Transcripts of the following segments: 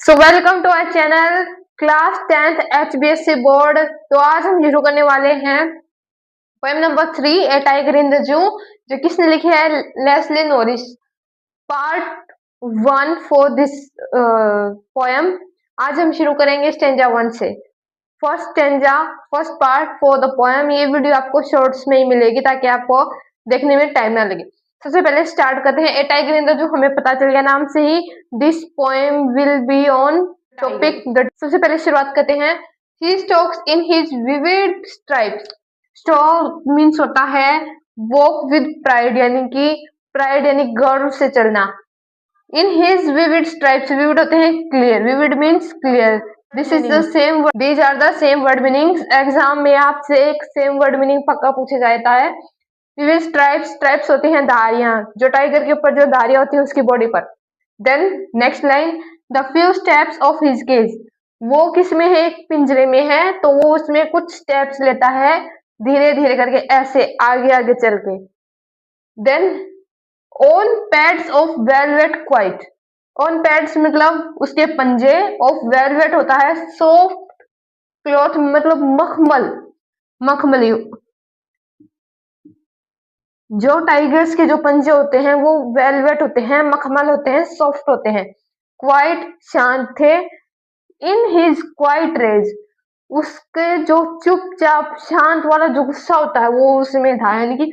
So welcome to our channel class 10th HBSC board. तो आज हम शुरू करने वाले हैं poem number 3 a tiger in the zoo, जो किसने लिखी है? Leslie Norris. Part 1 for this poem. आज हम शुरू करेंगे स्टेंजा 1 से। First stanza, first part for the poem. ये वीडियो आपको शॉर्ट्स में ही मिलेगी ताकि आपको देखने में टाइम ना लगे। सबसे पहले स्टार्ट करते हैं। ए टाइगर इन द जू हमें पता चल गया नाम से ही। This poem will be on topic. सबसे पहले शुरुआत करते हैं। He stalks in his vivid stripes. Stalk means होता है वॉक विद प्राइड, यानी कि प्राइड यानी गर्व से चलना। In his vivid stripes, vivid होते हैं clear, vivid means clear. This is the same, these are the same word meanings. Exam में आपसे एक सेम वर्ड मीनिंग पक्का पूछा जाता है। विविड स्ट्राइप्स, स्ट्राइप्स होती हैं धारियां, जो टाइगर के ऊपर जो धारियां होती हैं उसकी बॉडी पर। Then next line, the few steps of his cage. वो किस में है? एक पिंजरे में है, तो वो उसमें कुछ स्टेप्स लेता है धीरे धीरे करके, ऐसे आगे आगे चल के। Then on pads of velvet quiet. On pads मतलब उसके पंजे, ऑफ वेलवेट होता है सॉफ्ट क्लॉथ, मतलब मखमल, मखमली। जो टाइगर्स के जो पंजे होते हैं वो वेलवेट होते हैं, मखमल होते हैं, सॉफ्ट होते हैं। क्वाइट शांत थे। इन हिज क्वाइट रेज, उसके जो चुपचाप शांत वाला जो गुस्सा होता है वो उसमें था, यानी कि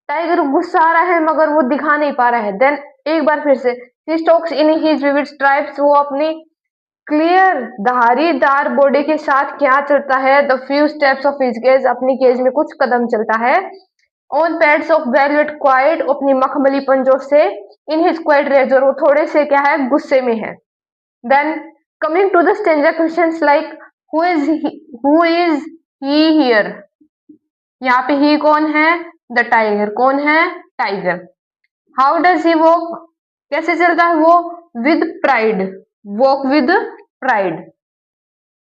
टाइगर गुस्सा आ रहा है मगर वो दिखा नहीं पा रहा है। देन एक बार फिर से, he stalks in his vivid stripes, वो अपनी क्लियर धारीदार बॉडी के साथ क्या चलता है? The few steps of his cage, अपनी केज में कुछ कदम चलता है। On pads of velvet quiet, अपनी मखमली पंजों से। इन हिज क्वाइट रेज, और वो थोड़े से क्या है? गुस्से में है। Then coming to the stanza questions like who is he here. यहाँ पे ही कौन है? The tiger. कौन है? Tiger. How does he walk, कैसे चलता है वो? With pride, walk with pride.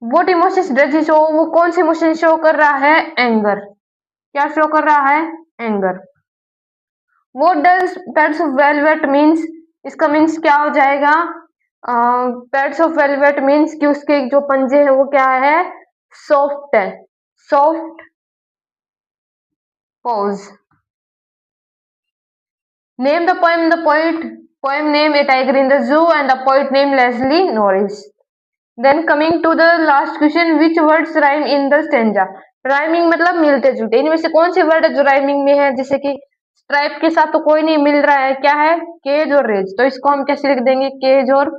What emotions does he show, वो कौन से इमोशन शो कर रहा है? एंगर। क्या शो कर रहा है? Anger. What does pads of velvet means, इसका मीन्स क्या हो जाएगा? पैड्स ऑफ वेलवेट मीन्स कि उसके जो पंजे हैं वो क्या है? सॉफ्ट है, soft paws. Name the poem, the poem name a tiger in the zoo and the poet name Leslie Norris. Then coming to the last question, which words rhyme in the stanza. Rhyming मतलब मिलते जुलते, इनमें से कौन से word है जो rhyming में है? जैसे कि स्ट्राइप के साथ तो कोई नहीं मिल रहा है, क्या है? केज और रेज, तो इसको हम कैसे लिख देंगे? केज और